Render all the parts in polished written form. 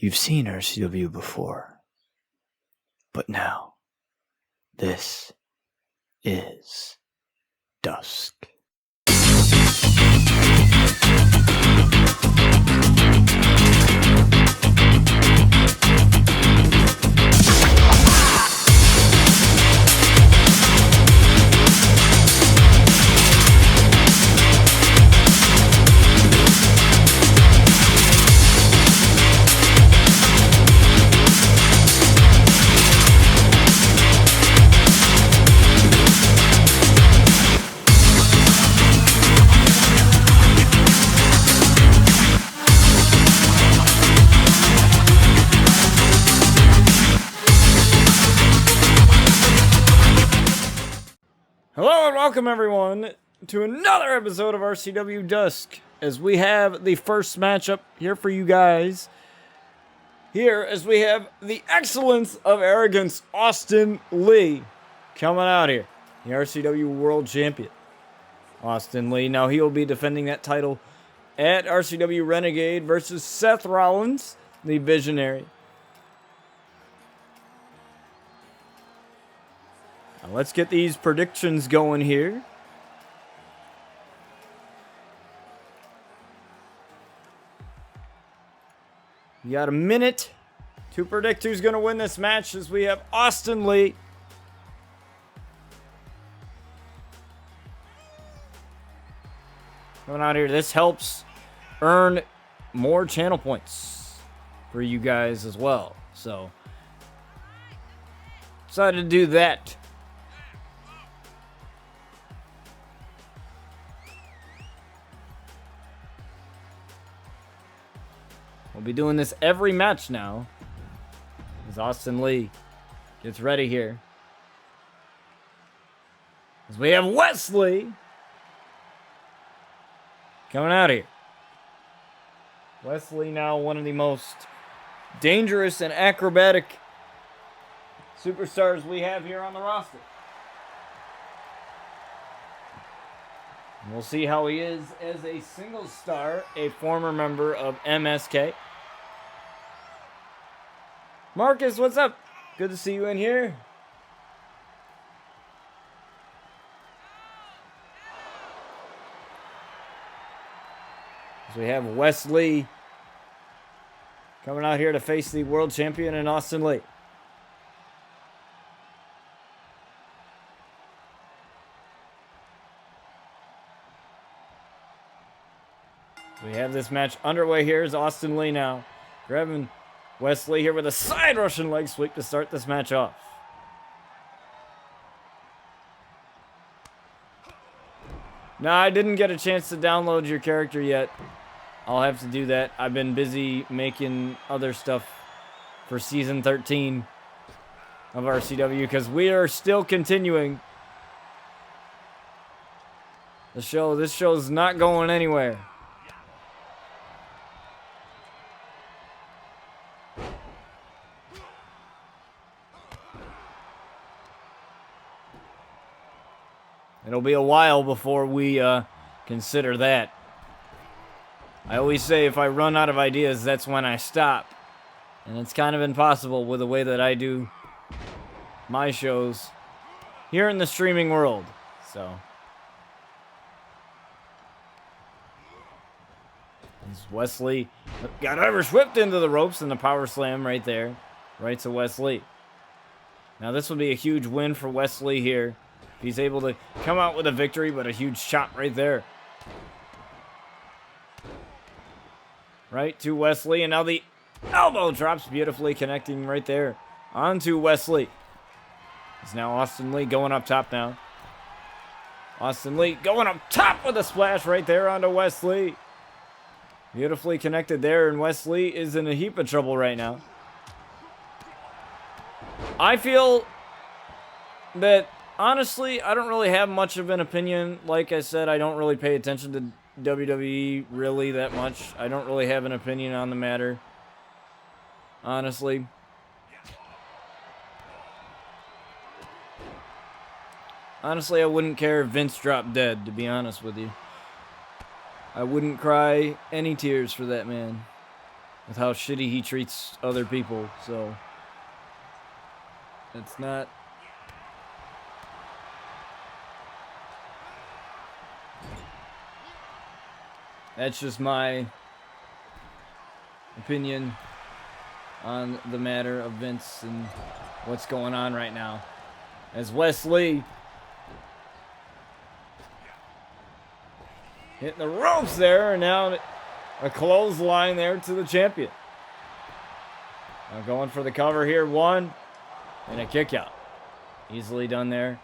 You've seen RCW before, but now, this is Dusk. Hello and welcome everyone to another episode of RCW Dusk, as we have the first matchup here for you guys. Here, as we have the Excellence of Arrogance, Austin Lee, coming out here, the RCW World Champion. Austin Lee, now he will be defending that title at RCW Renegade versus Seth Rollins, the Visionary. Now let's get these predictions going here. You got a minute to predict who's going to win this match, as we have Austin Lee coming out here. This helps earn more channel points for you guys as well. So, decided to do that. We'll be doing this every match now, as Austin Lee gets ready here. As we have Wesley coming out here. Wesley, now one of the most dangerous and acrobatic superstars we have here on the roster. And we'll see how he is as a single star, a former member of MSK. Marcus, what's up? Good to see you in here. So we have Wesley coming out here to face the world champion in Austin Lee. We have this match underway here as Austin Lee now grabbing Wesley here with a side Russian leg sweep to start this match off. Now, I didn't get a chance to download your character yet. I'll have to do that. I've been busy making other stuff for Season 13 of RCW, because we are still continuing the show. This show's not going anywhere. It'll be a while before we consider that. I always say if I run out of ideas, that's when I stop. And it's kind of impossible with the way that I do my shows here in the streaming world. So, as Wesley got Irish whipped into the ropes, and the power slam right there, right to Wesley. Now this will be a huge win for Wesley here. He's able to come out with a victory, but a huge chop right there. Right to Wesley, and now the elbow drops beautifully, connecting right there onto Wesley. It's now Austin Lee going up top now. Austin Lee going up top with a splash right there onto Wesley. Beautifully connected there, and Wesley is in a heap of trouble right now. I feel that, honestly, I don't really have much of an opinion. Like I said, I don't really pay attention to WWE really that much. I don't really have an opinion on the matter, honestly. Honestly, I wouldn't care if Vince dropped dead, to be honest with you. I wouldn't cry any tears for that man. with how shitty he treats other people, so it's not. That's just my opinion on the matter of Vince and what's going on right now. As Wesley hitting the ropes there, and now a clothesline there to the champion. Now going for the cover here, one, and a kick out. Easily done there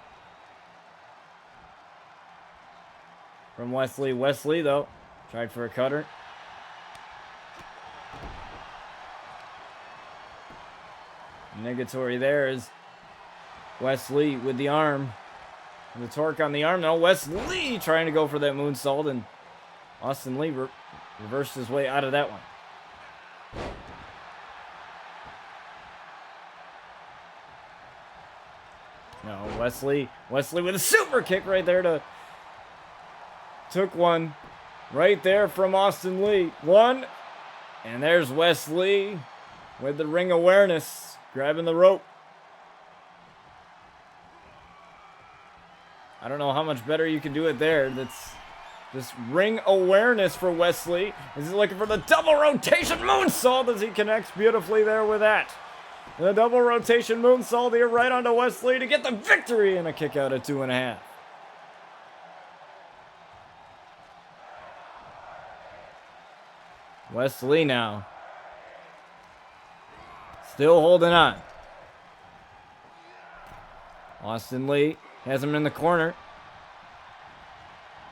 from Wesley. Wesley, though, tried for a cutter. Negatory there is Wesley with the arm. And the torque on the arm. Now Wesley trying to go for that moonsault, and Austin Lee reversed his way out of that one. No, Wesley with a super kick right there took one right there from Austin Lee. One, and there's Wesley with the ring awareness, grabbing the rope. I don't know how much better you can do it there. That's this ring awareness for Wesley. He's looking for the double rotation moonsault as he connects beautifully there with that. The double rotation moonsault here right onto Wesley to get the victory, and a kick out at 2.5. Wesley now still holding on. Austin Lee has him in the corner.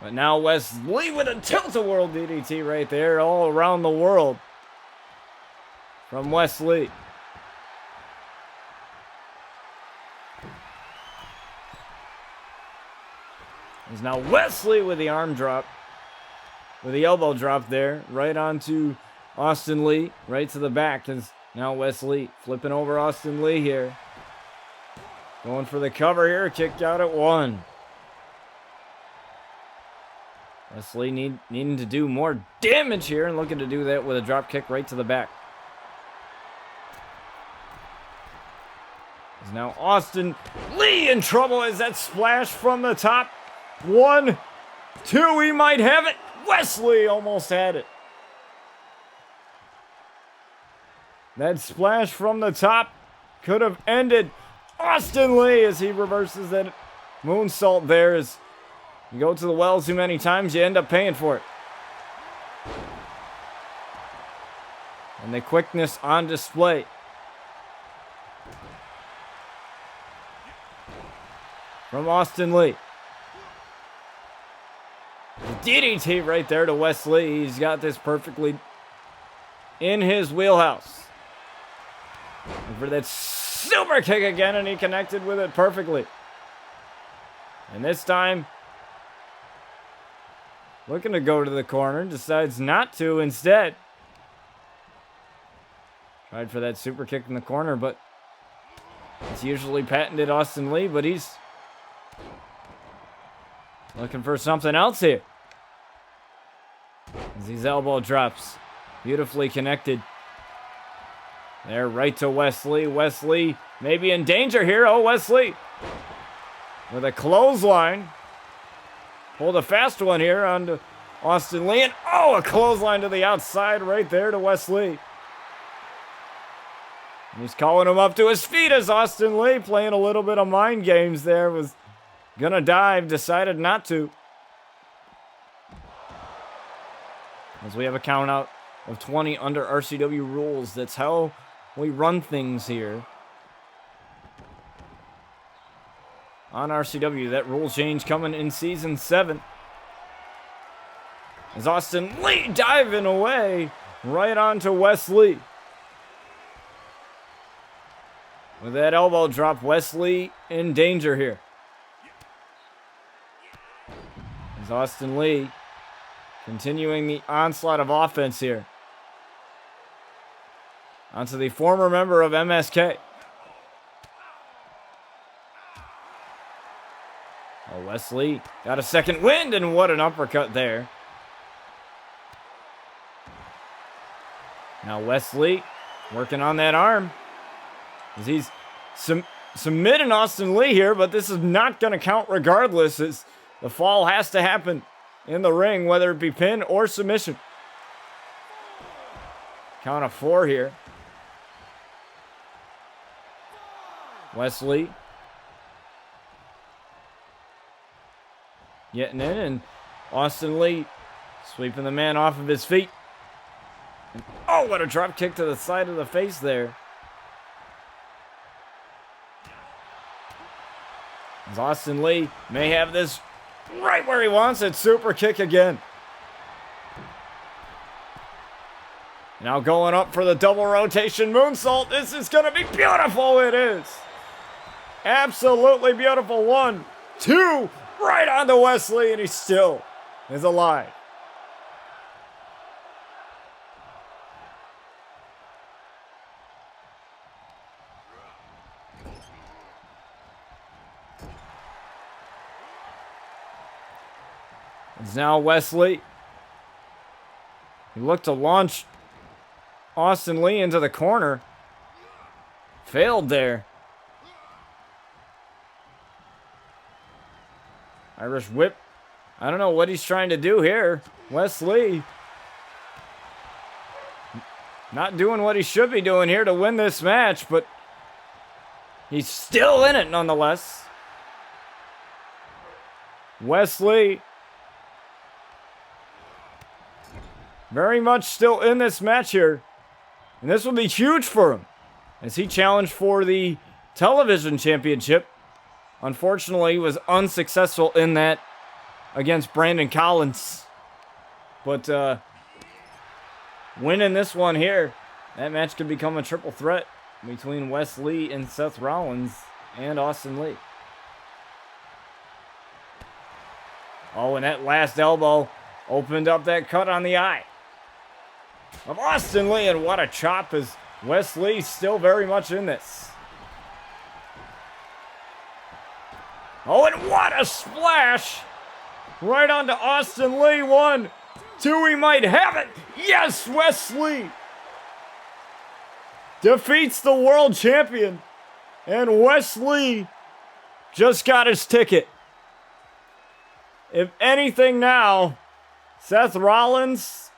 But now Wesley with a tilt-a-whirl DDT right there all around the world from Wesley. There's now Wesley with the arm drop. With the elbow drop there. Right onto Austin Lee. Right to the back. Is now Wesley flipping over Austin Lee here. Going for the cover here. Kicked out at 1. Wesley needing to do more damage here, and looking to do that with a drop kick right to the back. Is now Austin Lee in trouble as that splash from the top. 1, 2, he might have it. Wesley almost had it. That splash from the top could have ended Austin Lee as he reverses that moonsault there. As you go to the well too many times, you end up paying for it. And the quickness on display. From Austin Lee. The DDT right there to Wesley. He's got this perfectly in his wheelhouse. And for that super kick again, and he connected with it perfectly. And this time, looking to go to the corner, decides not to instead. Tried for that super kick in the corner, but it's usually patented Austin Lee, but he's looking for something else here. As these elbow drops, beautifully connected. There, right to Wesley. Wesley maybe in danger here. Oh, Wesley with a clothesline. Pulled a fast one here onto Austin Lee. And oh, a clothesline to the outside right there to Wesley. And he's calling him up to his feet as Austin Lee, playing a little bit of mind games there, was gonna dive, decided not to. As we have a count out of 20 under RCW rules. That's how we run things here on RCW. That rule change coming in Season 7. As Austin Lee diving away right onto Wesley. With that elbow drop, Wesley in danger here. As Austin Lee continuing the onslaught of offense here. Onto the former member of MSK. Oh, Wesley got a second wind, and what an uppercut there. Now Wesley working on that arm. As he's submitting Austin Lee here, but this is not going to count regardless, as the fall has to happen in the ring, whether it be pin or submission. Count of 4 here. Wesley getting in, and Austin Lee sweeping the man off of his feet. And, oh, what a drop kick to the side of the face there. As Austin Lee may have this right where he wants it. Super kick again. Now going up for the double rotation moonsault. This is going to be beautiful. It is. Absolutely beautiful. 1, 2, right onto Wesley, and he still is alive. It's now Wesley. He looked to launch Austin Lee into the corner. Failed there. Irish whip. I don't know what he's trying to do here. Wesley not doing what he should be doing here to win this match, but he's still in it nonetheless. Wesley very much still in this match here. And this will be huge for him as he challenged for the television championship. Unfortunately, he was unsuccessful in that against Brandon Collins. But winning this one here, that match could become a triple threat between Wes Lee and Seth Rollins and Austin Lee. Oh, and that last elbow opened up that cut on the eye of Austin Lee, and what a chop, as Wes Lee still very much in this. Oh, and what a splash! Right onto Austin Lee. 1, 2, he might have it. Yes, Wes Lee defeats the world champion, and Wes Lee just got his ticket. If anything now, Seth Rollins,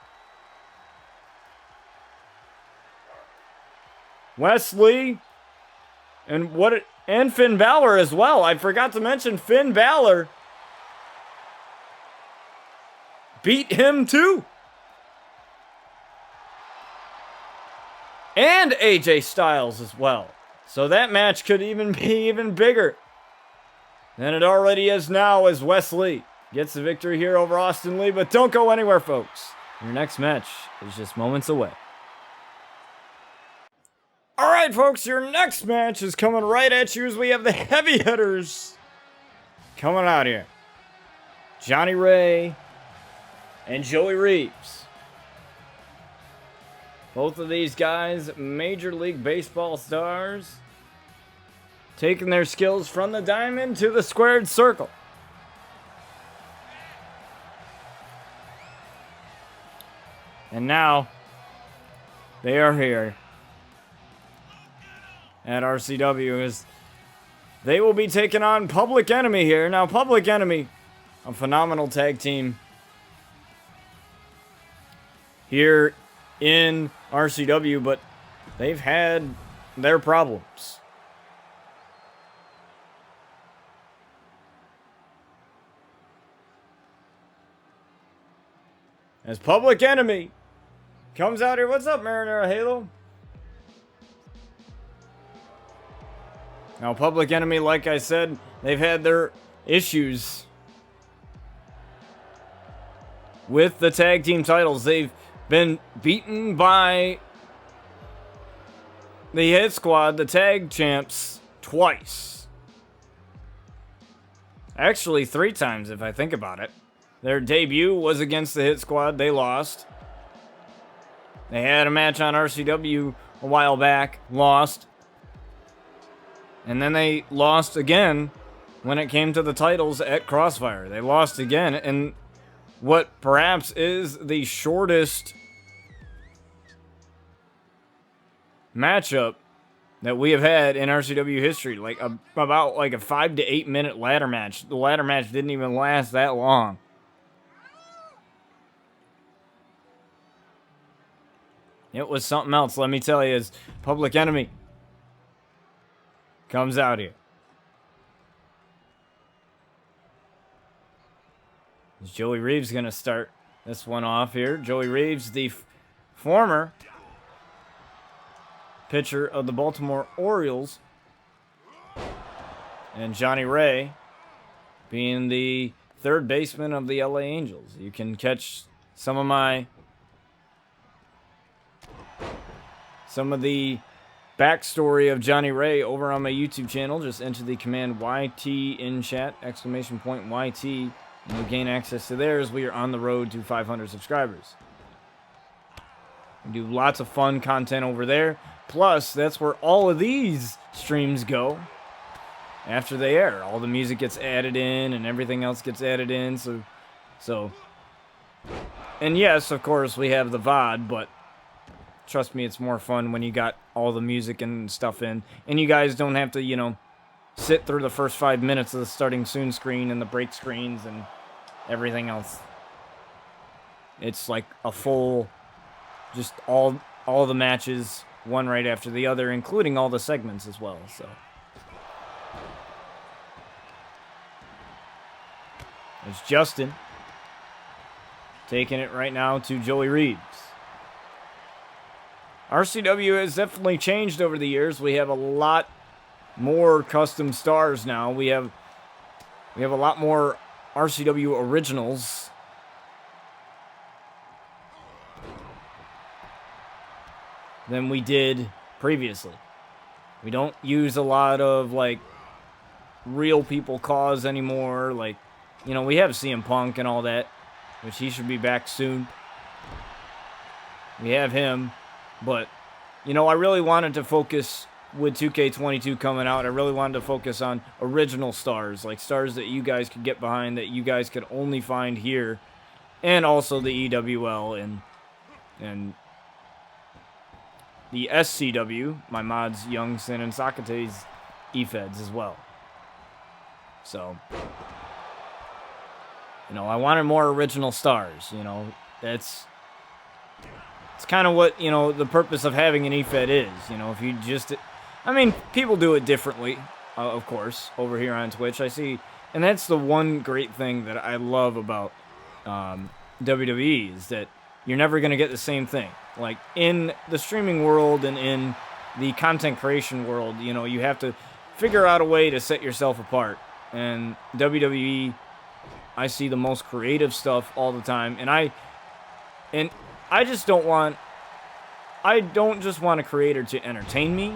Wes Lee, and Finn Balor as well. I forgot to mention Finn Balor beat him too. And AJ Styles as well. So that match could even be even bigger than it already is now, as Wes Lee gets the victory here over Austin Lee. But don't go anywhere, folks. Your next match is just moments away. All right, folks, your next match is coming right at you as we have the heavy hitters coming out here. Johnny Ray and Joey Reeves. Both of these guys, Major League Baseball stars, taking their skills from the diamond to the squared circle. And now, they are here at RCW as they will be taking on Public Enemy here. Now, Public Enemy, a phenomenal tag team here in RCW, but they've had their problems. As Public Enemy comes out here. What's up, Marinara Halo? Now, Public Enemy, like I said, they've had their issues with the tag team titles. They've been beaten by the Hit Squad, the tag champs, twice. Actually, 3 times if I think about it. Their debut was against the Hit Squad. They lost. They had a match on RCW a while back. Lost. And then they lost again when it came to the titles at Crossfire. They lost again in what perhaps is the shortest matchup that we have had in RCW history. Like about like a 5 to 8 minute ladder match. The ladder match didn't even last that long. It was something else, let me tell you, as Public Enemy comes out here. Is Joey Reeves going to start this one off here? Joey Reeves, the former pitcher of the Baltimore Orioles. And Johnny Ray being the third baseman of the LA Angels. You can catch some of the backstory of Johnny Ray over on my YouTube channel. Just enter the command YT in chat, exclamation point YT, and you'll gain access to theirs. We are on the road to 500 subscribers. We do lots of fun content over there. Plus, that's where all of these streams go after they air. All the music gets added in and everything else gets added in. So, and yes, of course, we have the VOD, but trust me, it's more fun when you got all the music and stuff in. And you guys don't have to, you know, sit through the first 5 minutes of the starting soon screen and the break screens and everything else. It's like a full, just all the matches, one right after the other, including all the segments as well, so. It's Justin taking it right now to Joey Reeves. RCW has definitely changed over the years. We have a lot more custom stars now. We have a lot more RCW originals. Than we did previously. We don't use a lot of like real people cause anymore. Like, you know, we have CM Punk and all that, which he should be back soon. We have him. But, you know, I really wanted to focus with 2K22 coming out. I really wanted to focus on original stars, like stars that you guys could get behind, that you guys could only find here, and also the EWL and the SCW, my mods Young, Sin, and Socrates E-Feds as well. So, you know, I wanted more original stars, you know, it's kind of what, you know, the purpose of having an E-Fed is. You know, if you just, I mean, people do it differently, of course, over here on Twitch. I see, and that's the one great thing that I love about WWE is that you're never going to get the same thing. Like, in the streaming world and in the content creation world, you know, you have to figure out a way to set yourself apart. And WWE, I see the most creative stuff all the time, and I just don't want, I don't just want a creator to entertain me.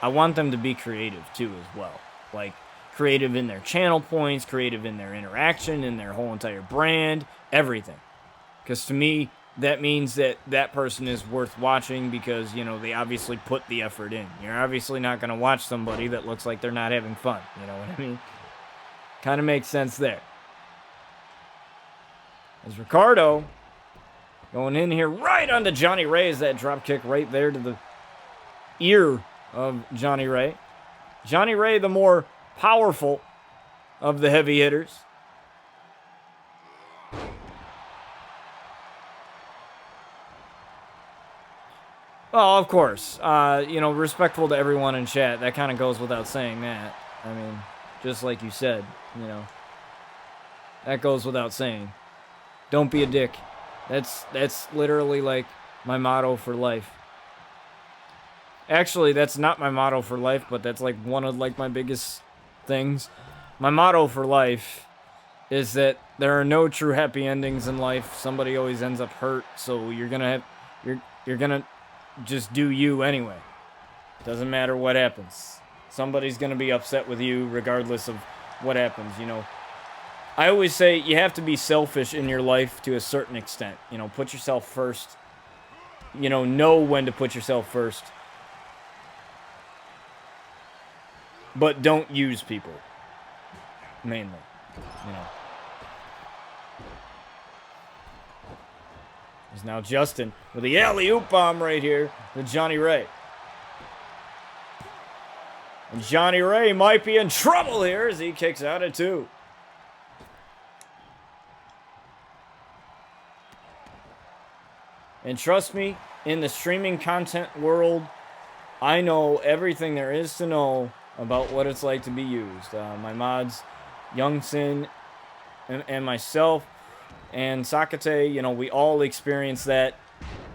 I want them to be creative too as well. Like, creative in their channel points, creative in their interaction, in their whole entire brand, everything. Because to me, that means that that person is worth watching because, you know, they obviously put the effort in. You're obviously not going to watch somebody that looks like they're not having fun. You know what I mean? Kind of makes sense there. As Ricardo going in here right onto Johnny Ray, is that drop kick right there to the ear of Johnny Ray. Johnny Ray, the more powerful of the heavy hitters. Well, of course, you know, respectful to everyone in chat. That kind of goes without saying that. I mean, just like you said, you know, that goes without saying. Don't be a dick. That's literally like my motto for life. Actually, that's not my motto for life, but that's like one of like my biggest things. My motto for life is that there are no true happy endings in life. Somebody always ends up hurt, so you're gonna just do you anyway. Doesn't matter what happens. Somebody's gonna be upset with you regardless of what happens, you know. I always say you have to be selfish in your life to a certain extent. You know, put yourself first. You know when to put yourself first. But don't use people. Mainly. You know. There's now Justin with the alley-oop bomb right here with Johnny Ray. And Johnny Ray might be in trouble here as he kicks out at 2. And trust me, in the streaming content world, I know everything there is to know about what it's like to be used. My mods, Young Sin, and myself, and Sakate, you know, we all experienced that,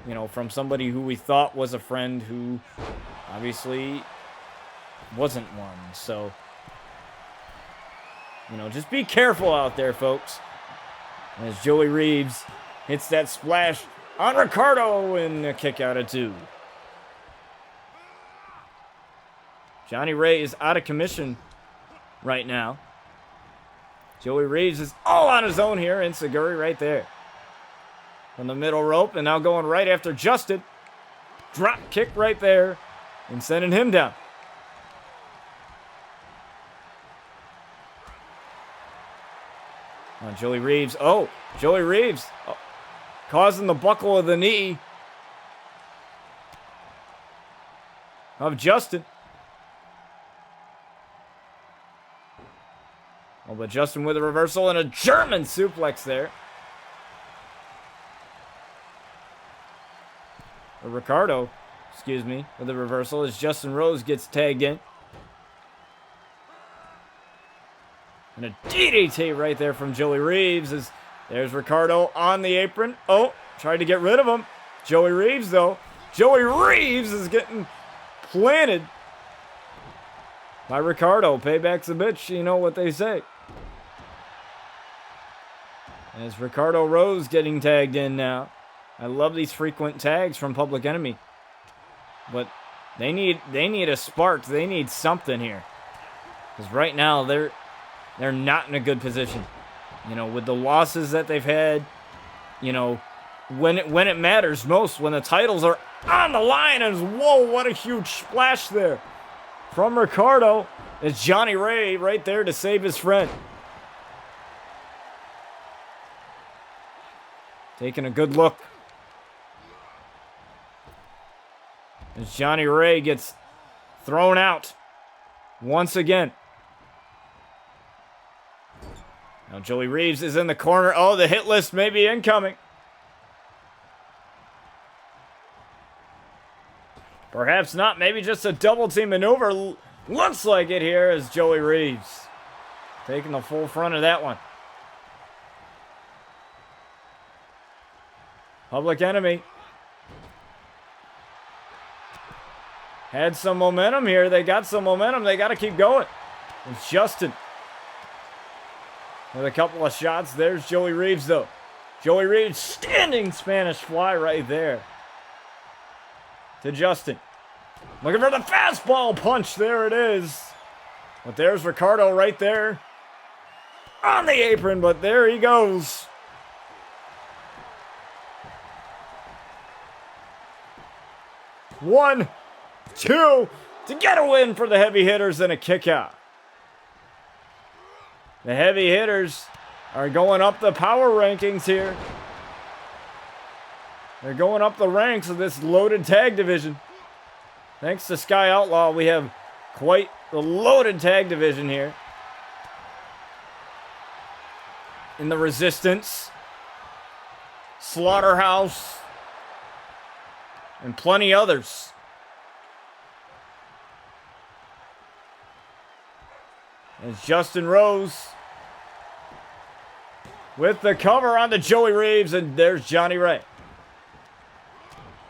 you know, from somebody who we thought was a friend who obviously wasn't one. So, you know, just be careful out there, folks. As Joey Reeves hits that splash on Ricardo and a kick out at 2. Johnny Ray is out of commission right now. Joey Reeves is all on his own here, and Seguri right there. From the middle rope, and now going right after Justin. Drop kick right there, and sending him down. Joey Reeves. Oh, Joey Reeves. Oh, causing the buckle of the knee of Justin. Oh, but Justin with a reversal and a German suplex there. Or Ricardo, excuse me, with a reversal as Justin Rose gets tagged in. And a DDT right there from Joey Reeves as there's Ricardo on the apron. Oh, tried to get rid of him. Joey Reeves, though. Joey Reeves is getting planted by Ricardo. Payback's a bitch, you know what they say. As Ricardo Rose getting tagged in now. I love these frequent tags from Public Enemy. But they need a spark. They need something here. Because right now they're not in a good position. You know, with the losses that they've had, you know, when it matters most, when the titles are on the line, and whoa, what a huge splash there from Ricardo. It's Johnny Ray right there to save his friend. Taking a good look. As Johnny Ray gets thrown out once again. Now Joey Reeves is in the corner. Oh, the hit list may be incoming. Perhaps not. Maybe just a double team maneuver. Looks like it here as Joey Reeves taking the full front of that one. Public Enemy had some momentum here. They got some momentum. They got to keep going. It's Justin with a couple of shots. There's Joey Reeves, though. Joey Reeves standing Spanish fly right there to Justin. Looking for the fastball punch. There it is. But there's Ricardo right there on the apron, but there he goes. One, two, to get a win for the heavy hitters and a kick out. The heavy hitters are going up the power rankings here. They're going up the ranks of this loaded tag division. Thanks to Sky Outlaw, we have quite the loaded tag division here. In the Resistance, Slaughterhouse, and plenty others. As Justin Rose with the cover onto Joey Reeves, and there's Johnny Ray.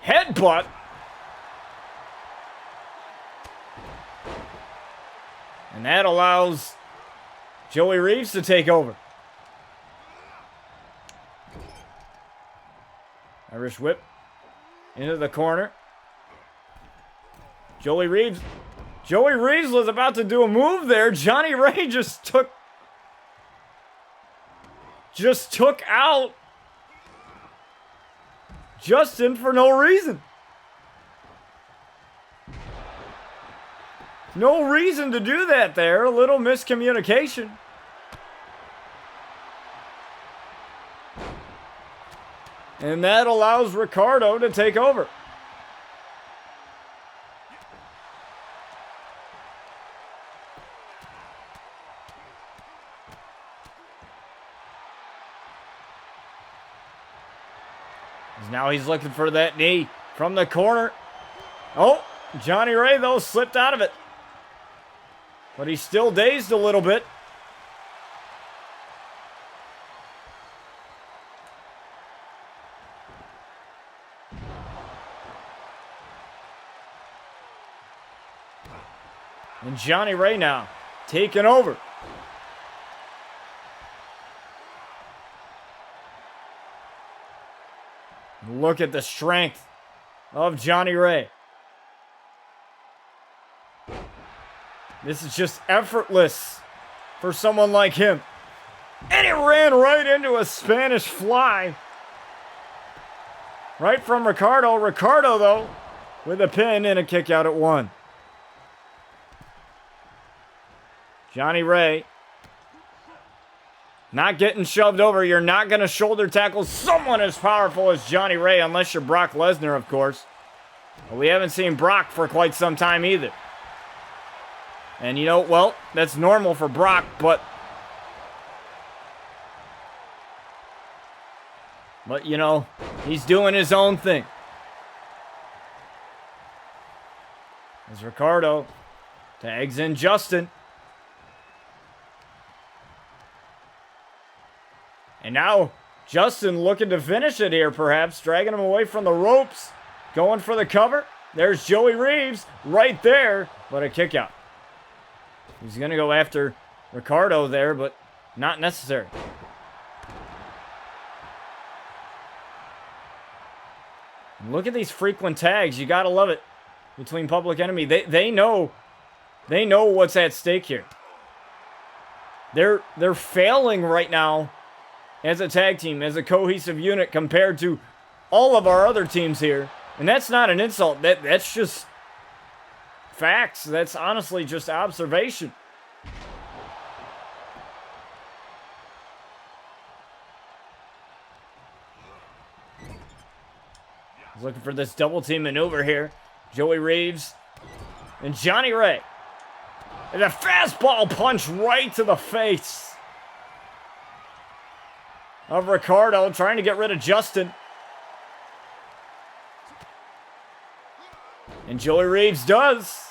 Headbutt. And that allows Joey Reeves to take over. Irish whip into the corner. Joey Reeves was about to do a move there. Johnny Ray just took out Justin for no reason. No reason to do that there. A little miscommunication. And that allows Ricardo to take over. Now he's looking for that knee from the corner. Oh, Johnny Ray, though, slipped out of it. But he's still dazed a little bit. And Johnny Ray now taking over. Look at the strength of Johnny Ray. This is just effortless for someone like him. And he ran right into a Spanish fly. Right from Ricardo. Ricardo, though, with a pin and a kick out at 1. Johnny Ray not getting shoved over. You're not going to shoulder tackle someone as powerful as Johnny Ray, unless you're Brock Lesnar, of course. But we haven't seen Brock for quite some time either. And you know, well, that's normal for Brock, but you know, he's doing his own thing. As Ricardo tags in Justin. And now Justin looking to finish it here, perhaps. Dragging him away from the ropes. Going for the cover. There's Joey Reeves right there. But a kick out. He's going to go after Ricardo there, but not necessary. Look at these frequent tags. You got to love it. Between Public Enemy. They know what's at stake here. They're failing right now as a tag team, as a cohesive unit compared to all of our other teams here. And that's not an insult. That's just facts. That's honestly just observation. He's looking for this double team maneuver here. Joey Reeves and Johnny Ray. And a fastball punch right to the face of Ricardo, trying to get rid of Justin. And Joey Reeves does.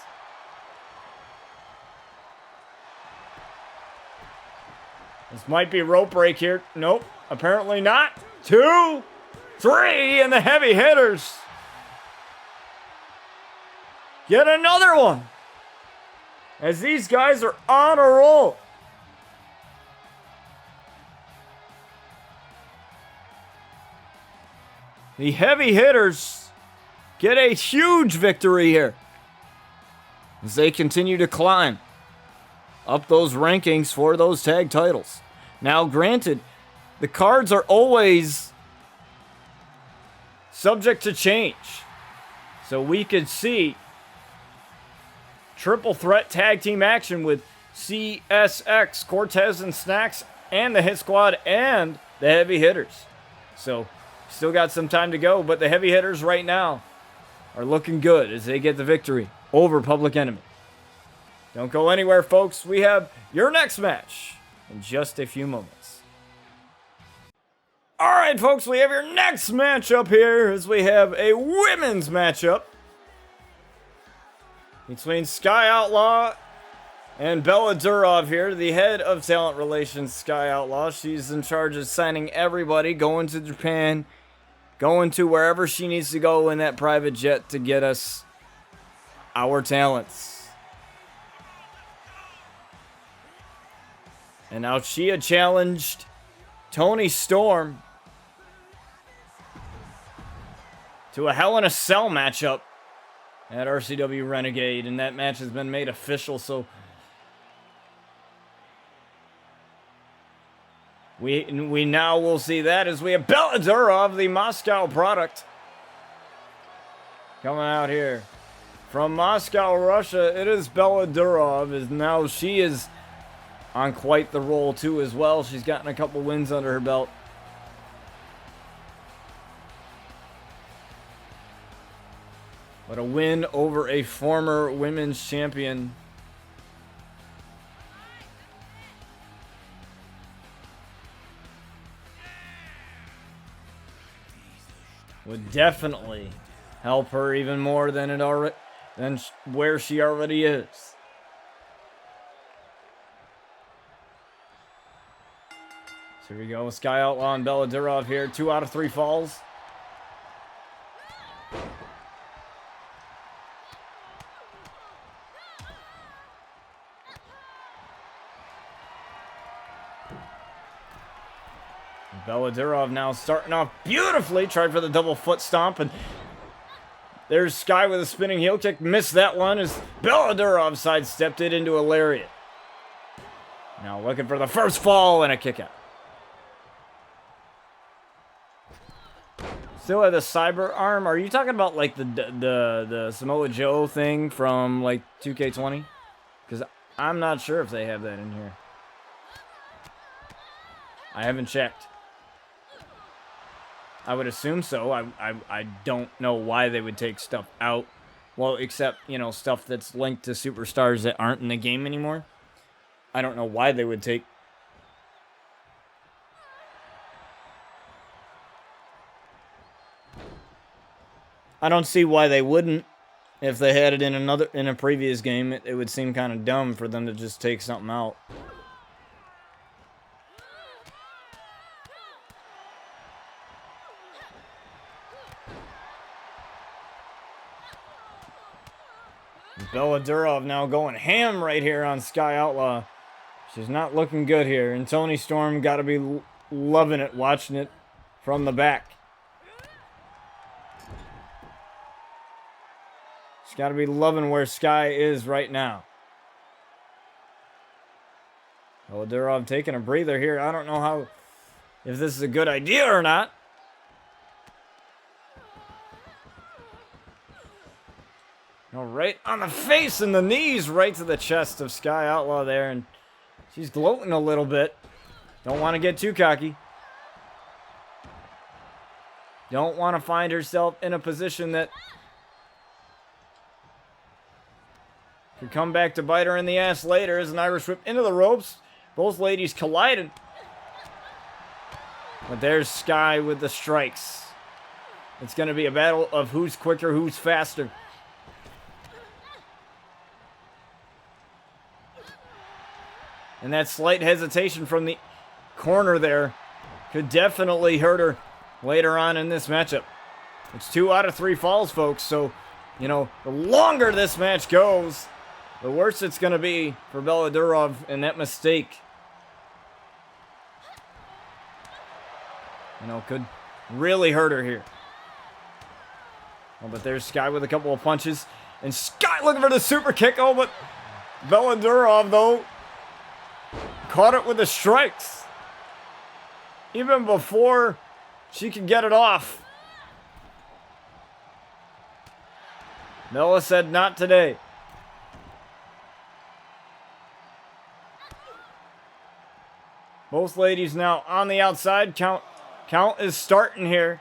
This might be a rope break here. Nope, apparently not. 2, 3, and the heavy hitters get another one. As these guys are on a roll. The heavy hitters get a huge victory here as they continue to climb up those rankings for those tag titles. Now, granted, the cards are always subject to change. So we could see triple threat tag team action with CSX, Cortez and Snacks, and the Hit Squad and the heavy hitters. So still got some time to go, but the heavy hitters right now are looking good as they get the victory over Public Enemy. Don't go anywhere, folks. We have your next match in just a few moments. All right, folks, we have your next matchup here as we have a women's matchup between Sky Outlaw and Bella Durov here, the head of talent relations, Sky Outlaw. She's in charge of signing everybody, going to Japan, going to wherever she needs to go in that private jet to get us our talents. And now Chia challenged Tony Storm to a Hell in a Cell matchup at RCW Renegade, and that match has been made official, so we now will see that as we have Bella Durov, the Moscow product, coming out here from Moscow, Russia. It is Bella Durov, as now she is on quite the roll too as well. She's gotten a couple wins under her belt. But a win over a former women's champion. would definitely help her even more than where she already is. So here we go. Sky Outlaw and Bella Durov here. 2 out of 3 falls. Bella Durov now starting off beautifully. Tried for the double foot stomp, and there's Sky with a spinning heel kick. Missed that one as Bella Durov sidestepped it into a lariat. Now looking for the first fall and a kick out. Still had the cyber arm. Are you talking about like the Samoa Joe thing from like 2K20? Because I'm not sure if they have that in here. I haven't checked. I would assume so. I don't know why they would take stuff out. Well, except, you know, stuff that's linked to superstars that aren't in the game anymore. I don't know why they would take... I don't see why they wouldn't. If they had it in a previous game, it would seem kind of dumb for them to just take something out. Bella Durov now going ham right here on Sky Outlaw. She's not looking good here. And Toni Storm got to be loving it, watching it from the back. She's got to be loving where Sky is right now. Bella Durov taking a breather here. I don't know if this is a good idea or not. No, right on the face and the knees, right to the chest of Sky Outlaw there, and she's gloating a little bit. Don't want to get too cocky. Don't want to find herself in a position that could come back to bite her in the ass later as an Irish whip into the ropes. Both ladies collided. But there's Sky with the strikes. It's going to be a battle of who's quicker, who's faster. And that slight hesitation from the corner there could definitely hurt her later on in this matchup. It's 2 out of 3 falls, folks. So, you know, the longer this match goes, the worse it's going to be for Bella Durov and that mistake. You know, could really hurt her here. Oh, but there's Sky with a couple of punches. And Sky looking for the super kick. Oh, but Bella Durov, though, caught it with the strikes. Even before she could get it off. Bella said, not today. Both ladies now on the outside. Count is starting here.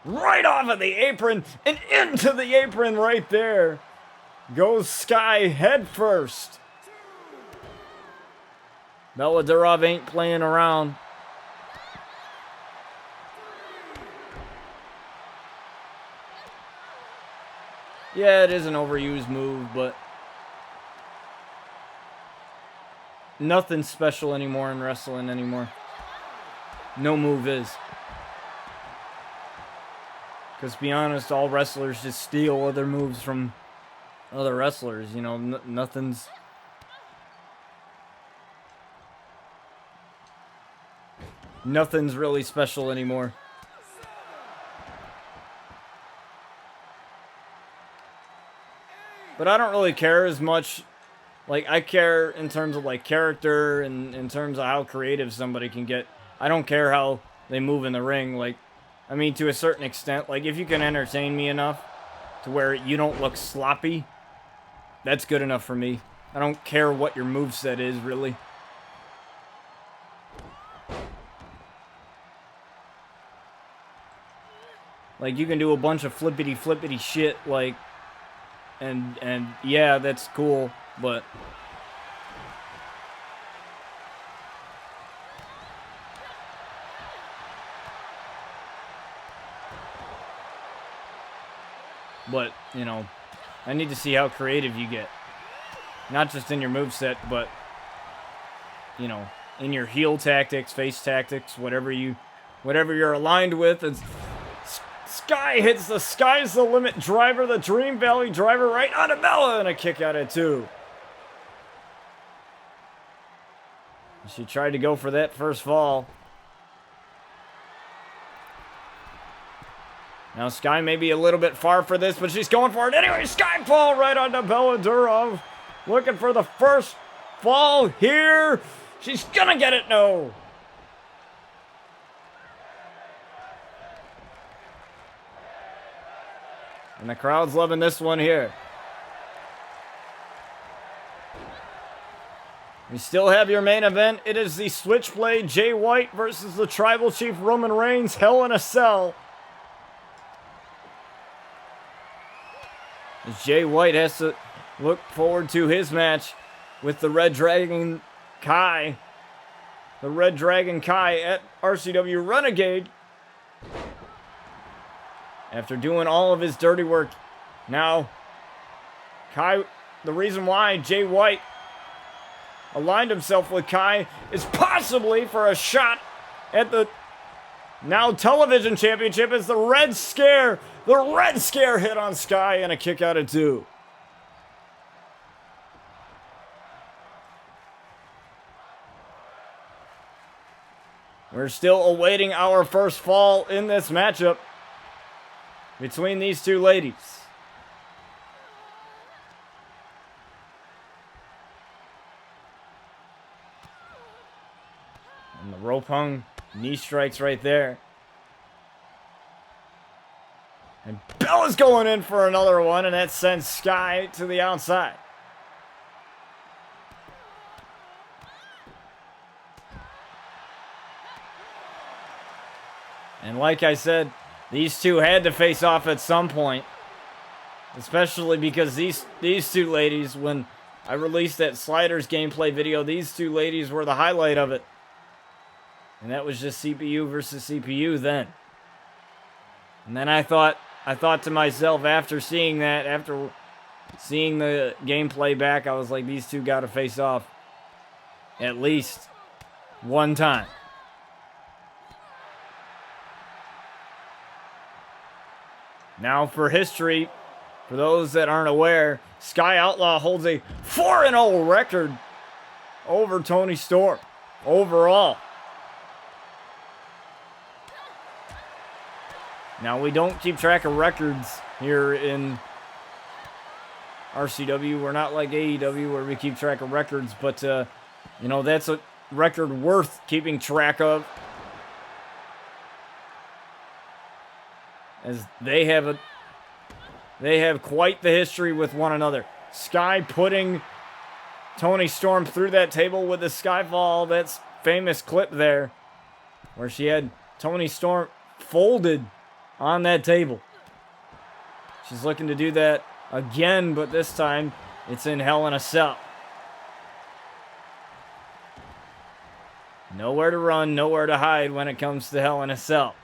Right off of the apron and into the apron right there. Goes Sky head first. Bella Durov ain't playing around. Yeah, it is an overused move, but nothing special anymore in wrestling anymore. No move is. Because to be honest, all wrestlers just steal other moves from other wrestlers. You know, nothing's really special anymore. But I don't really care as much. Like, I care in terms of, like, character and in terms of how creative somebody can get. I don't care how they move in the ring. Like, I mean, to a certain extent, like, if you can entertain me enough to where you don't look sloppy, that's good enough for me. I don't care what your moveset is, really. Like, you can do a bunch of flippity shit, like, and yeah, that's cool, but but, you know, I need to see how creative you get. Not just in your moveset, but, you know, in your heel tactics, face tactics, whatever you're aligned with. And Sky hits the Sky's the Limit driver, the Dream Valley driver right onto Bella, and a kick out at 2. She tried to go for that first fall. Now Sky may be a little bit far for this, but she's going for it anyway. Sky fall right onto Bella Durov. Looking for the first fall here. She's gonna get it, no. And the crowd's loving this one here. We still have your main event. It is the Switchblade Jay White versus the Tribal Chief Roman Reigns. Hell in a Cell. As Jay White has to look forward to his match with the Red Dragon Kai. The Red Dragon Kai at RCW Renegade. After doing all of his dirty work. Now, Kai, the reason why Jay White aligned himself with Kai is possibly for a shot at the now television championship as the Red Scare. The Red Scare hit on Sky and a kick out at 2. We're still awaiting our first fall in this matchup between these two ladies. And the rope hung knee strikes right there. And Bella's going in for another one, and that sends Sky to the outside. And like I said, these two had to face off at some point. Especially because these two ladies, when I released that Sliders gameplay video, these two ladies were the highlight of it. And that was just CPU versus CPU then. And then I thought to myself after seeing that, after seeing the gameplay back, I was like, these two got to face off at least one time. Now for history, for those that aren't aware, Sky Outlaw holds a 4-0 record over Toni Storm overall. Now, we don't keep track of records here in RCW. We're not like AEW where we keep track of records, but, you know, that's a record worth keeping track of. As they have quite the history with one another. Sky putting Toni Storm through that table with the Skyfall. That's famous clip there where she had Toni Storm folded on that table. She's looking to do that again, but this time it's in Hell in a Cell. Nowhere to run, nowhere to hide when it comes to Hell in a Cell.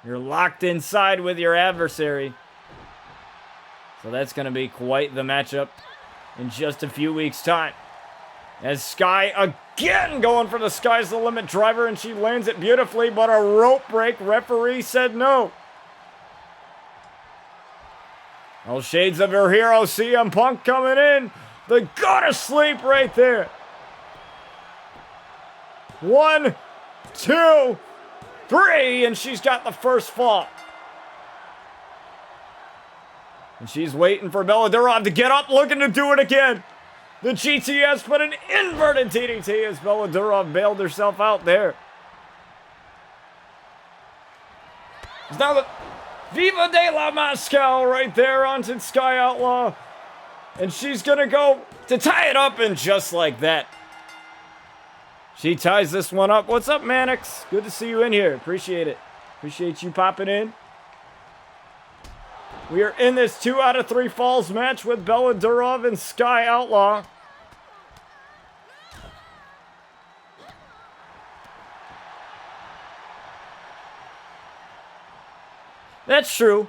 You're locked inside with your adversary. So that's going to be quite the matchup in just a few weeks' time. As Sky again going for the Sky's the Limit driver, and she lands it beautifully, but a rope break. Referee said no. All shades of her hero, CM Punk coming in. The go to sleep right there. 1, 2, 3, and she's got the first fall. And she's waiting for Bella Durov to get up, looking to do it again. The GTS, but an inverted DDT as Bella Durov bailed herself out there. It's now the Viva de la Moscow right there onto Sky Outlaw. And she's going to go to tie it up, and just like that, she ties this one up. What's up, Mannix? Good to see you in here. Appreciate it. Appreciate you popping in. We are in this 2 out of 3 falls match with Bella Durov and Sky Outlaw. That's true.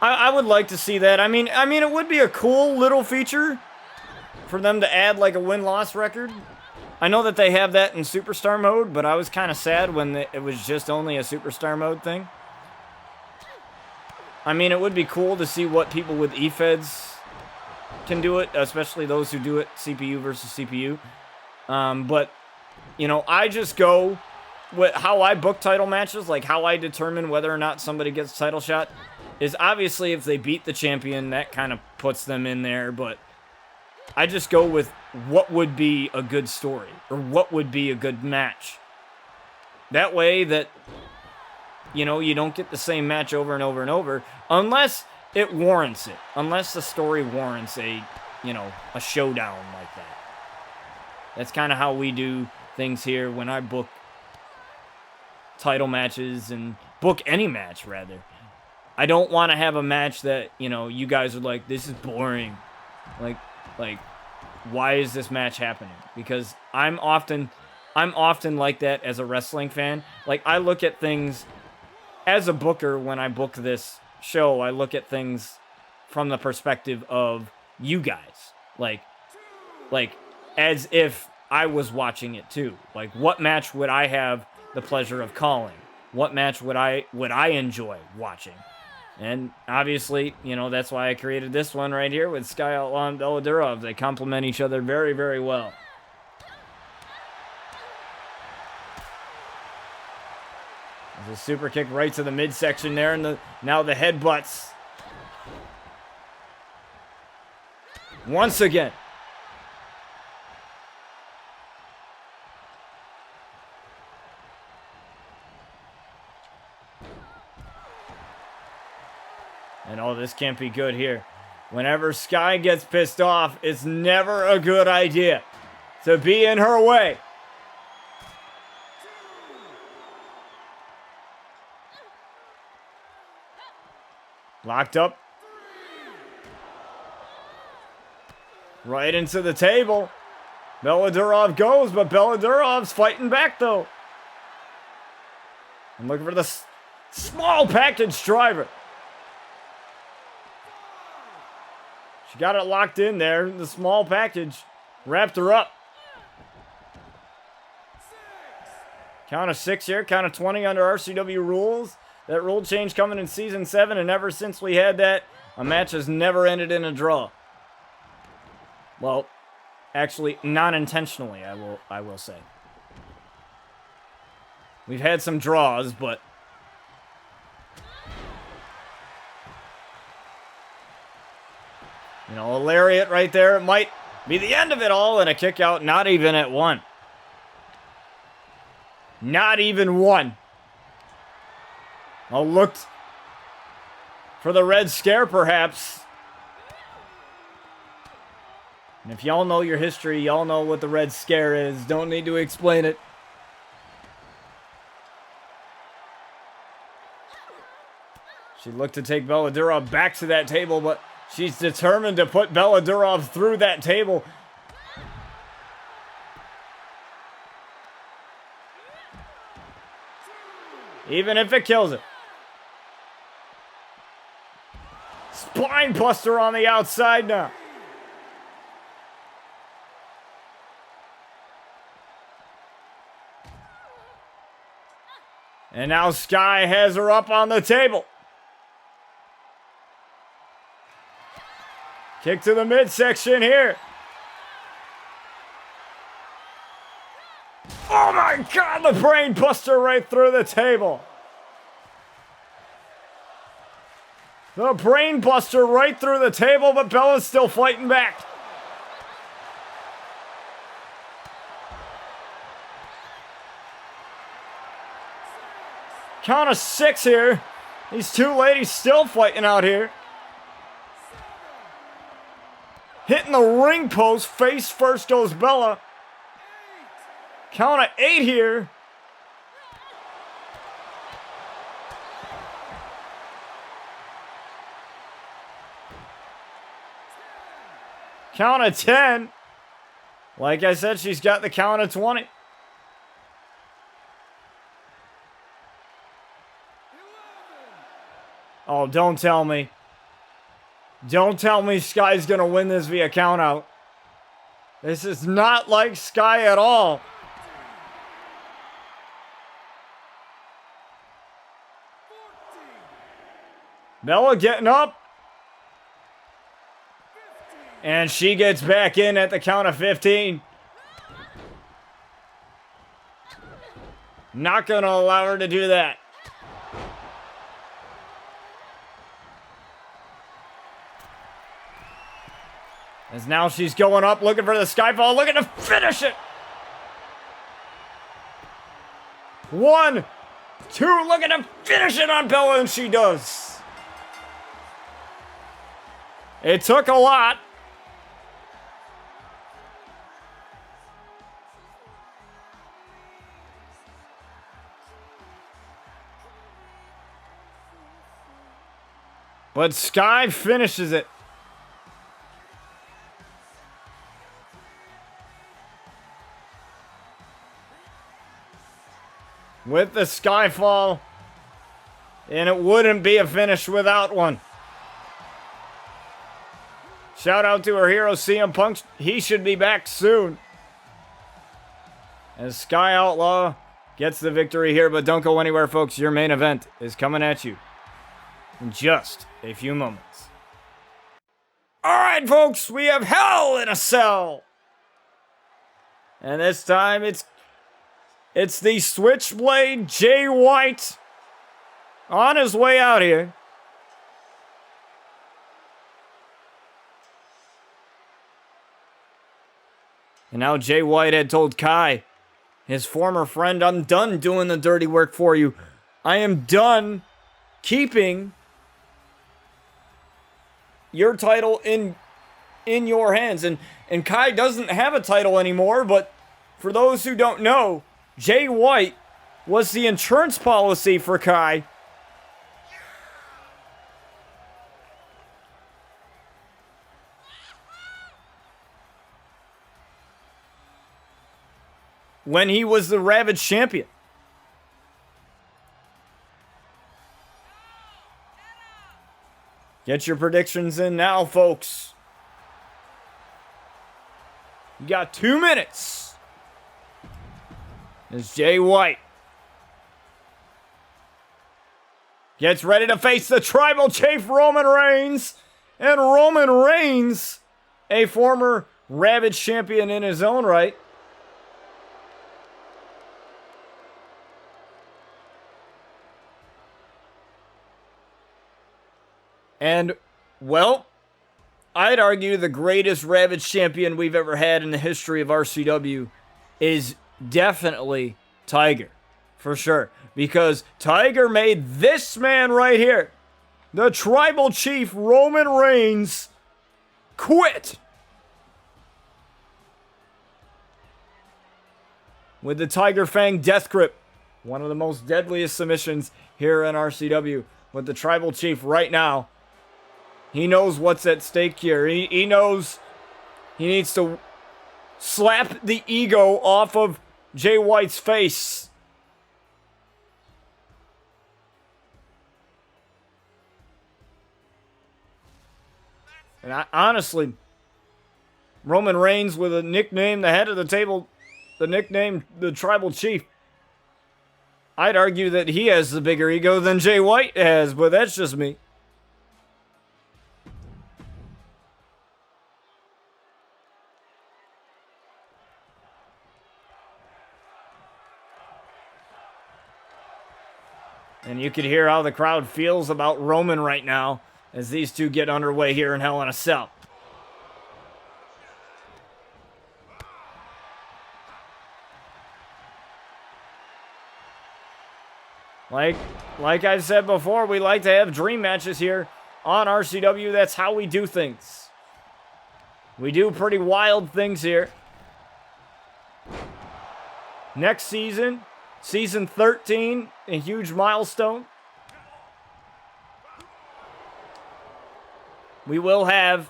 I would like to see that. I mean, it would be a cool little feature for them to add like a win-loss record. I know that they have that in Superstar mode, but I was kind of sad when it was just only a Superstar mode thing. I mean, it would be cool to see what people with eFeds can do it, especially those who do it CPU versus CPU. But, you know, I just go with how I book title matches, like how I determine whether or not somebody gets a title shot, is obviously if they beat the champion, that kind of puts them in there, but I just go with what would be a good story, or what would be a good match. That way that, you know, you don't get the same match over and over and over, unless it warrants it. Unless the story warrants a, you know, a showdown like that. That's kind of how we do things here when I book title matches, and book any match, rather. I don't want to have a match that, you know, you guys are like, this is boring. Like, why is this match happening? Because I'm often like that as a wrestling fan. Like, I look at things as a booker when I book this show. I look at things from the perspective of you guys. Like as if I was watching it too. Like, what match would I have the pleasure of calling? What match would I enjoy watching? And obviously, you know, that's why I created this one right here with Sky Outlaw and Durov. They complement each other very, very well. There's a super kick right to the midsection there, and now the headbutts. Once again. And oh, this can't be good here. Whenever Sky gets pissed off, it's never a good idea to be in her way. Locked up. Right into the table. Bella Durov goes, but Bella Durov's fighting back, though. I'm looking for the small package driver. She got it locked in there. The small package wrapped her up. Count of 6 here. Count of 20 under RCW rules. That rule change coming in Season 7, and ever since we had that, a match has never ended in a draw. Well, actually, non-intentionally, I will say. We've had some draws, but you know, a lariat right there, it might be the end of it all, and a kick out, not even at one. Not even one. Oh, looked for the Red Scare, perhaps. And if y'all know your history, y'all know what the Red Scare is. Don't need to explain it. She looked to take Bella Durov back to that table, but she's determined to put Bella Durov through that table. Even if it kills it. Spine buster on the outside now. And now Sky has her up on the table. Kick to the midsection here. Oh my God, the brain buster right through the table. The brain buster right through the table, but Bella's still fighting back. Count of 6 here. These two ladies still fighting out here. Hitting the ring post. Face first goes Bella. Count of 8 here. Count of 10. Like I said, she's got the count of 20. Oh, don't tell me. Don't tell me Sky's gonna win this via countout. This is not like Sky at all. Bella getting up. And she gets back in at the count of 15. Not gonna allow her to do that. As now she's going up, looking for the Skyfall, looking to finish it. 1, 2, looking to finish it on Bella, and she does. It took a lot. But Sky finishes it. With the Skyfall. And it wouldn't be a finish without one. Shout out to our hero CM Punk. He should be back soon. As Sky Outlaw gets the victory here. But don't go anywhere, folks. Your main event is coming at you in just a few moments. Alright, folks. We have Hell in a Cell. And this time it's the Switchblade Jay White on his way out here. And now Jay White had told Kai, his former friend, I'm done doing the dirty work for you. I am done keeping your title in your hands. And Kai doesn't have a title anymore, but for those who don't know, Jay White was the insurance policy for Kai. When he was the Ravage champion. Get your predictions in now, folks. You got 2 minutes. It's Jay White. Gets ready to face the Tribal Chief Roman Reigns. And Roman Reigns, a former Ravage champion in his own right. And, well, I'd argue the greatest Ravage champion we've ever had in the history of RCW is definitely Tiger, for sure. Because Tiger made this man right here, the Tribal Chief Roman Reigns, quit. With the Tiger Fang Death Grip, one of the most deadliest submissions here in RCW. With the Tribal Chief right now, he knows what's at stake here. He knows he needs to slap the ego off of Jay White's face. And honestly, Roman Reigns with a nickname, the head of the table, the nickname, the Tribal Chief, I'd argue that he has the bigger ego than Jay White has, but that's just me. And you can hear how the crowd feels about Roman right now as these two get underway here in Hell in a Cell. Like I've said before, we like to have dream matches here on RCW. That's how we do things. We do pretty wild things here. Next season, Season 13, a huge milestone. We will have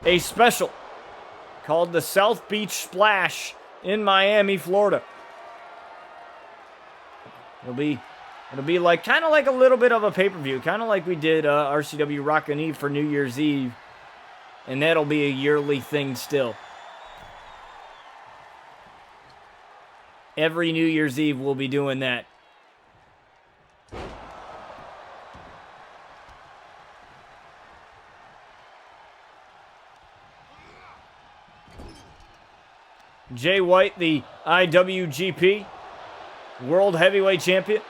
a special called the South Beach Splash in Miami, Florida. It'll be It'll be like kind of like a little bit of a pay-per-view, kind of like we did RCW Rockin' Eve for New Year's Eve, and that'll be a yearly thing still. Every New Year's Eve we'll be doing that. Jay White, the IWGP World Heavyweight Champion.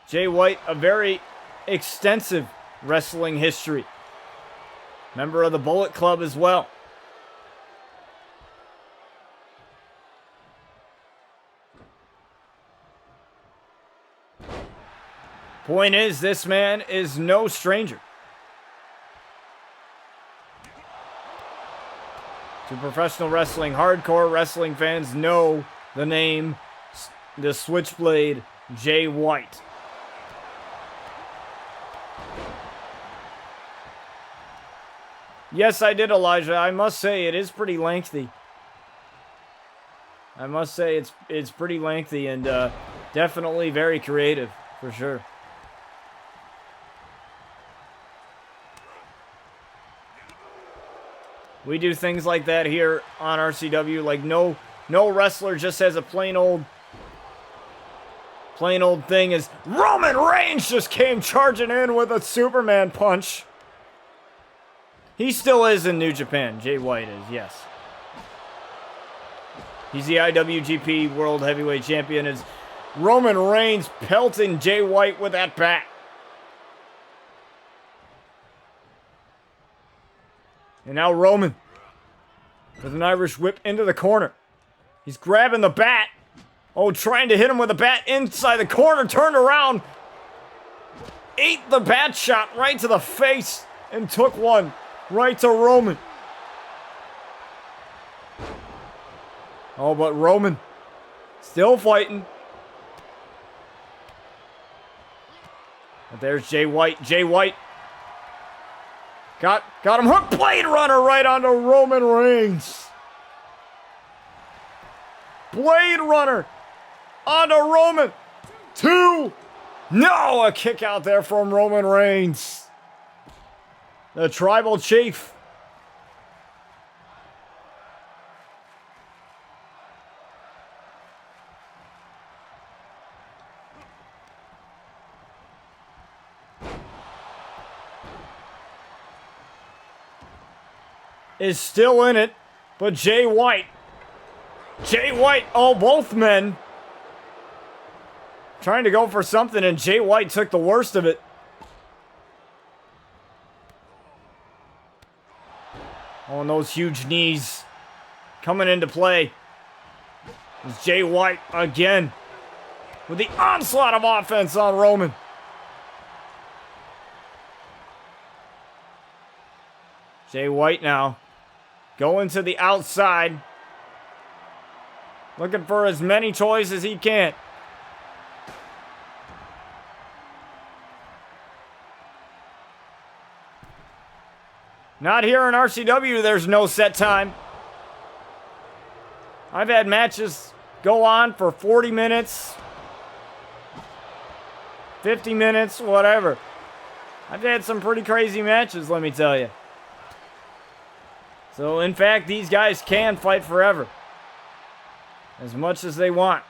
Jay White, a very extensive wrestling history. Member of the Bullet Club as well. Point is, this man is no stranger to professional wrestling. Hardcore wrestling fans know the name, the Switchblade, Jay White. Yes, I did, Elijah. I must say it is pretty lengthy. I must say it's pretty lengthy and definitely very creative, for sure. We do things like that here on RCW. Like no wrestler just has a plain old thing. As Roman Reigns just came charging in with a Superman punch. He still is in New Japan. Jay White is, yes. He's the IWGP World Heavyweight Champion. As Roman Reigns pelting Jay White with that bat. And now Roman with an Irish whip into the corner. He's grabbing the bat. Oh, trying to hit him with a bat inside the corner. Turned around. Ate the bat shot right to the face and took one right to Roman. Oh, but Roman still fighting. But there's Jay White. Jay White got him hooked. Blade Runner right onto Roman Reigns. Blade Runner onto Roman. 2. No, a kick out there from Roman Reigns. The Tribal Chief. Is still in it, but Jay White, oh, both men trying to go for something, and Jay White took the worst of it. Oh, and those huge knees coming into play. It's Jay White again with the onslaught of offense on Roman. Jay White now going to the outside, looking for as many toys as he can. Not here in RCW, there's no set time. I've had matches go on for 40 minutes, 50 minutes, whatever. I've had some pretty crazy matches, let me tell you. So, in fact, these guys can fight forever. As much as they want.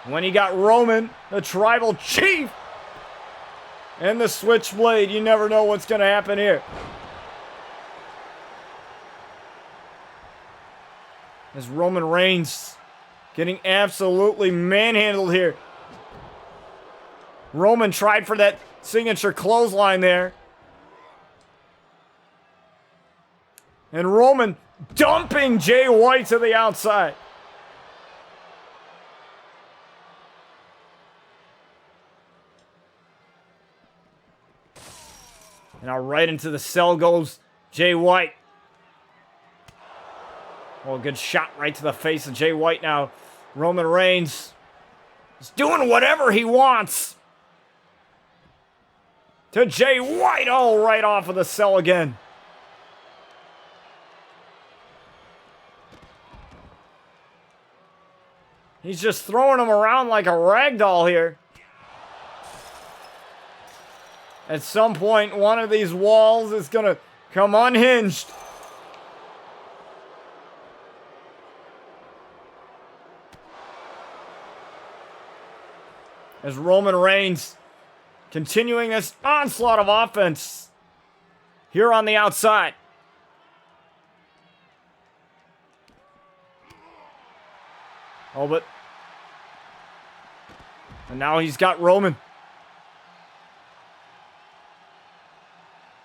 When you got Roman, the Tribal Chief, and the Switchblade, you never know what's going to happen here. As Roman Reigns getting absolutely manhandled here. Roman tried for that signature clothesline there. And Roman dumping Jay White to the outside. And now right into the cell goes Jay White. Oh, good shot right to the face of Jay White now. Roman Reigns is doing whatever he wants. To Jay White. Oh, right off of the cell again. He's just throwing him around like a rag doll here. At some point, one of these walls is going to come unhinged. As Roman Reigns continuing this onslaught of offense here on the outside. Oh, but... And now he's got Roman.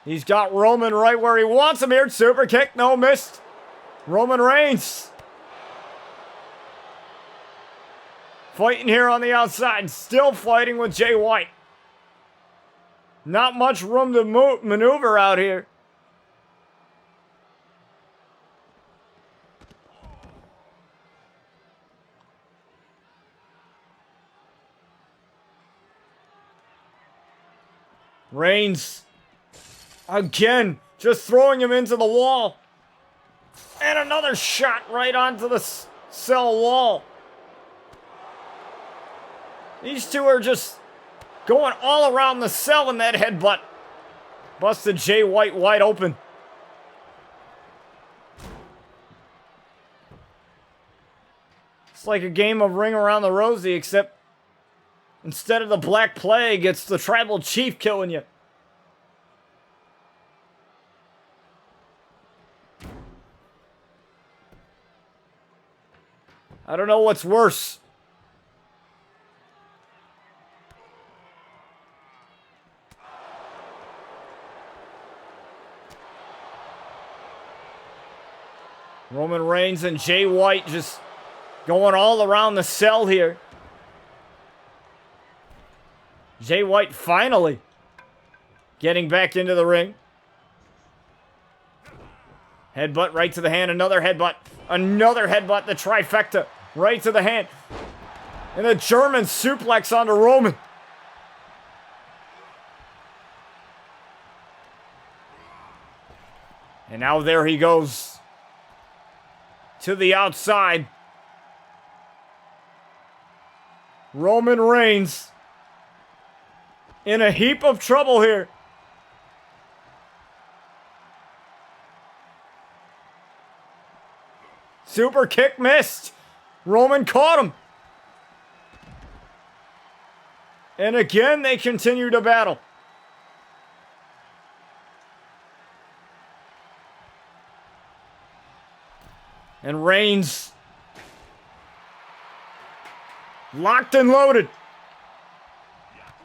He's got Roman right where he wants him here. Super kick, no, missed. Roman Reigns. Fighting here on the outside. Still fighting with Jay White. Not much room to maneuver out here. Reigns. Again, just throwing him into the wall. And another shot right onto the cell wall. These two are just going all around the cell in that headbutt. Busted Jay White wide open. It's like a game of Ring Around the Rosie, except instead of the Black Plague, it's the Tribal Chief killing you. I don't know what's worse. Roman Reigns and Jay White just going all around the cell here. Jay White finally getting back into the ring. Headbutt right to the hand. Another headbutt. Another headbutt. The trifecta right to the hand. And a German suplex onto Roman. And now there he goes. To the outside. Roman Reigns in a heap of trouble here. Super kick missed. Roman caught him. And again, they continue to battle. And Reigns locked and loaded.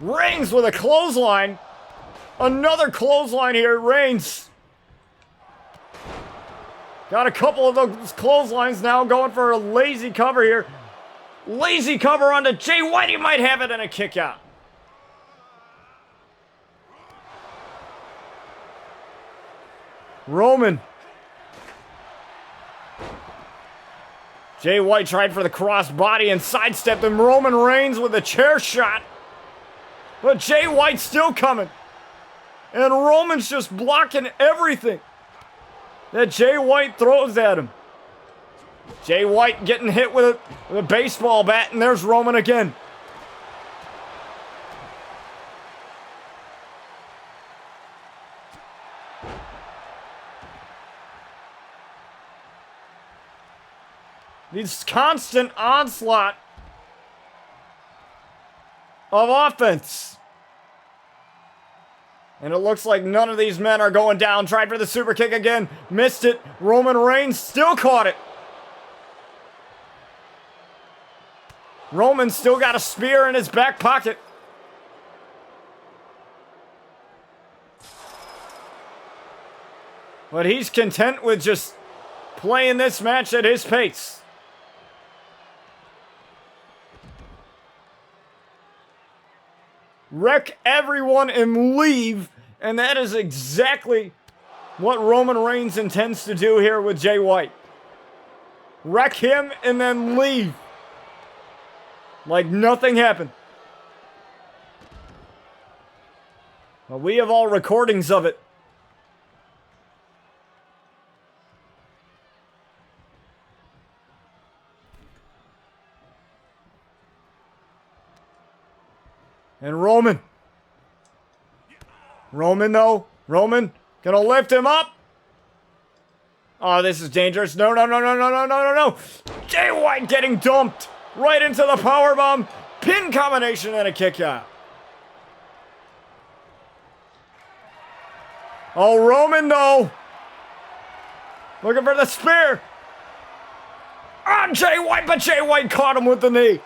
Reigns with a clothesline. Another clothesline here. Reigns got a couple of those clotheslines now, going for a lazy cover here. Lazy cover onto Jay White. He might have it, and a kick out. Roman. Jay White tried for the crossbody and sidestepped him. Roman Reigns with a chair shot. But Jay White's still coming. And Roman's just blocking everything that Jay White throws at him. Jay White getting hit with a baseball bat, and there's Roman again. This constant onslaught of offense. And it looks like none of these men are going down. Tried for the super kick again. Missed it. Roman Reigns still caught it. Roman still got a spear in his back pocket. But he's content with just playing this match at his pace. Wreck everyone and leave. And that is exactly what Roman Reigns intends to do here with Jay White. Wreck him and then leave. Like nothing happened. Well, we have all recordings of it. And Roman. Roman, though. Roman gonna lift him up. Oh, this is dangerous. No, no, no, no, no, no, no, no, no. Jay White getting dumped right into the powerbomb. Pin combination and a kick out. Oh, Roman, though. Looking for the spear. On Jay White, but Jay White caught him with the knee.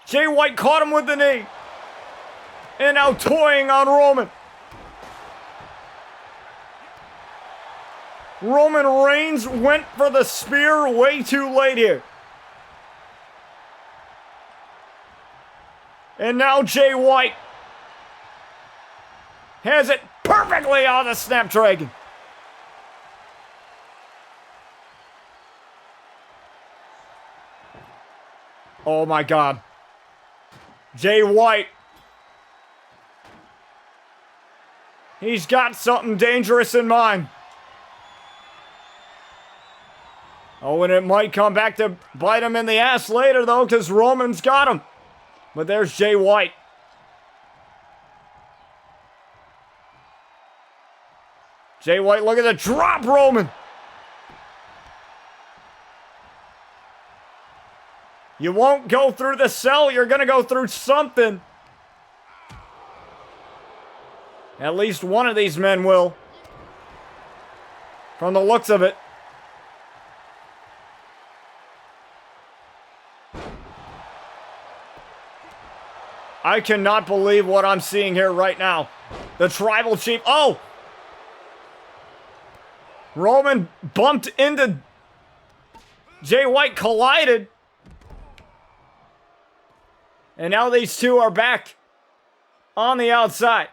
Jay White caught him with the knee. And now toying on Roman. Roman Reigns went for the spear way too late here. And now Jay White has it perfectly on the Snapdragon. Oh my God. Jay White. He's got something dangerous in mind. Oh, and it might come back to bite him in the ass later, though, because Roman's got him. But there's Jay White. Jay White, look at the drop, Roman. You won't go through the cell. You're going to go through something. At least one of these men will. From the looks of it. I cannot believe what I'm seeing here right now. The tribal chief. Oh! Roman bumped into Jay White, collided. And now these two are back on the outside.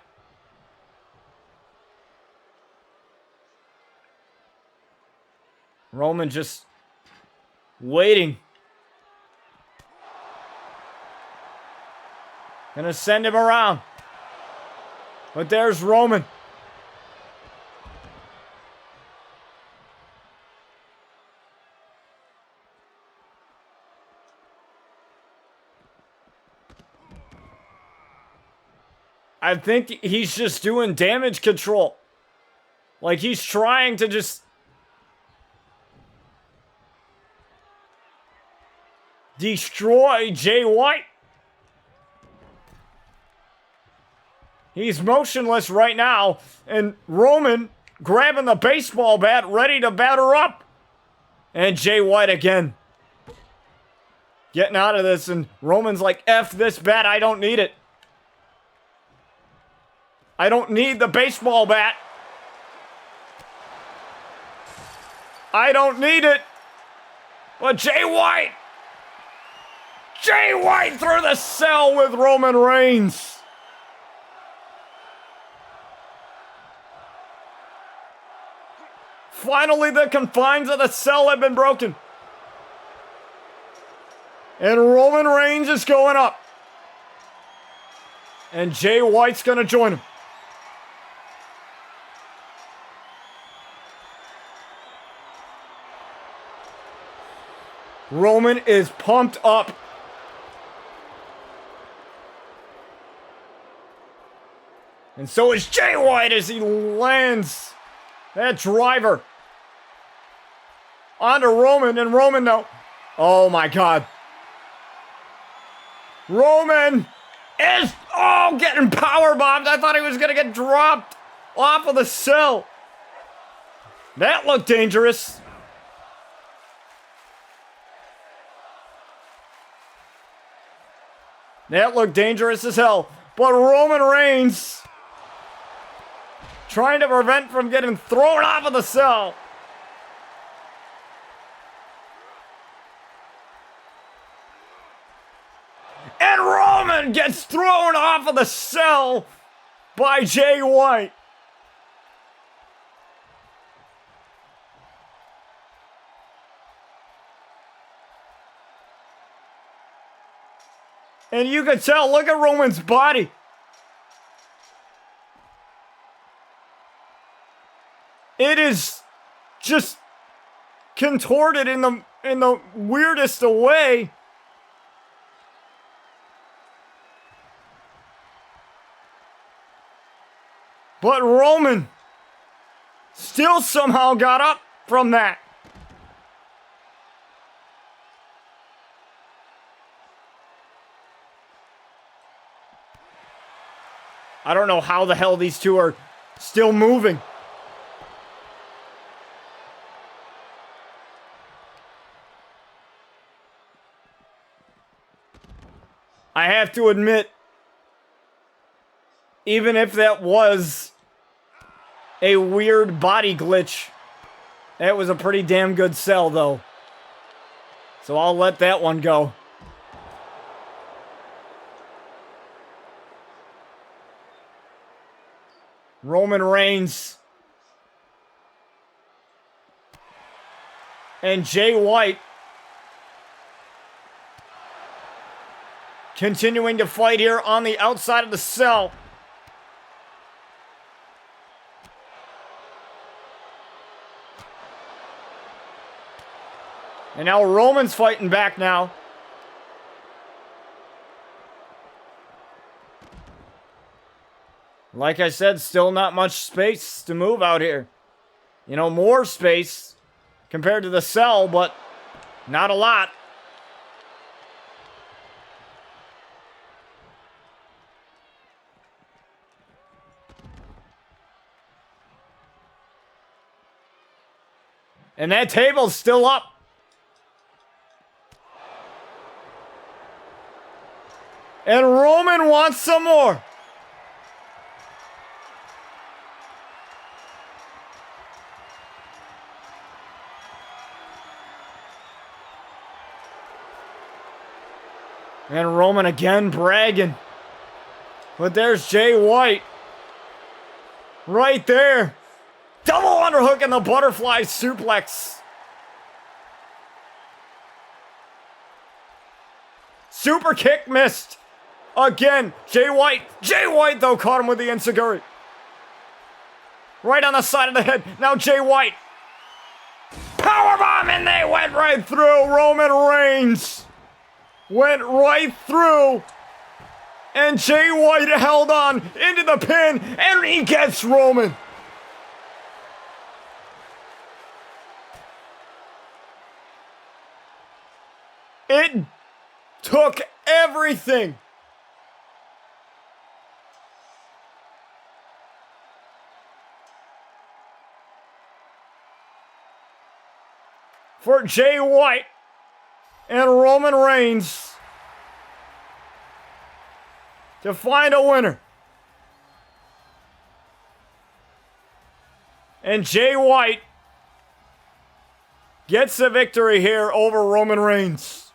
Roman just waiting. Gonna send him around. But there's Roman. I think he's just doing damage control. Like he's trying to just destroy Jay White. He's motionless right now, and Roman grabbing the baseball bat, ready to batter up. And Jay White again. Getting out of this, and Roman's like, F this bat, I don't need it. I don't need the baseball bat. I don't need it. But Jay White through the cell with Roman Reigns. Finally, the confines of the cell have been broken. And Roman Reigns is going up. And Jay White's going to join him. Roman is pumped up. And so is Jay White as he lands that driver onto Roman, and Roman now. Oh my God. Roman is, getting powerbombed. I thought he was going to get dropped off of the cell. That looked dangerous. That looked dangerous as hell. But Roman Reigns trying to prevent from getting thrown off of the cell. And Roman gets thrown off of the cell by Jay White. And you can tell, look at Roman's body. It is just contorted in the weirdest of way. But Roman still somehow got up from that. I don't know how the hell these two are still moving. I have to admit, even if that was a weird body glitch, that was a pretty damn good sell, though. So I'll let that one go. Roman Reigns and Jay White continuing to fight here on the outside of the cell. And now Roman's fighting back now. Like I said, still not much space to move out here. You know, more space compared to the cell, but not a lot. And that table's still up. And Roman wants some more. And Roman again bragging. But there's Jay White. Right there. Double underhook and the butterfly suplex. Super kick missed. Again, Jay White. Jay White, though, caught him with the enziguri. Right on the side of the head. Now Jay White. Powerbomb, and they went right through. Roman Reigns went right through. And Jay White held on into the pin, and he gets Roman. It took everything. For Jay White and Roman Reigns to find a winner. And Jay White gets the victory here over Roman Reigns.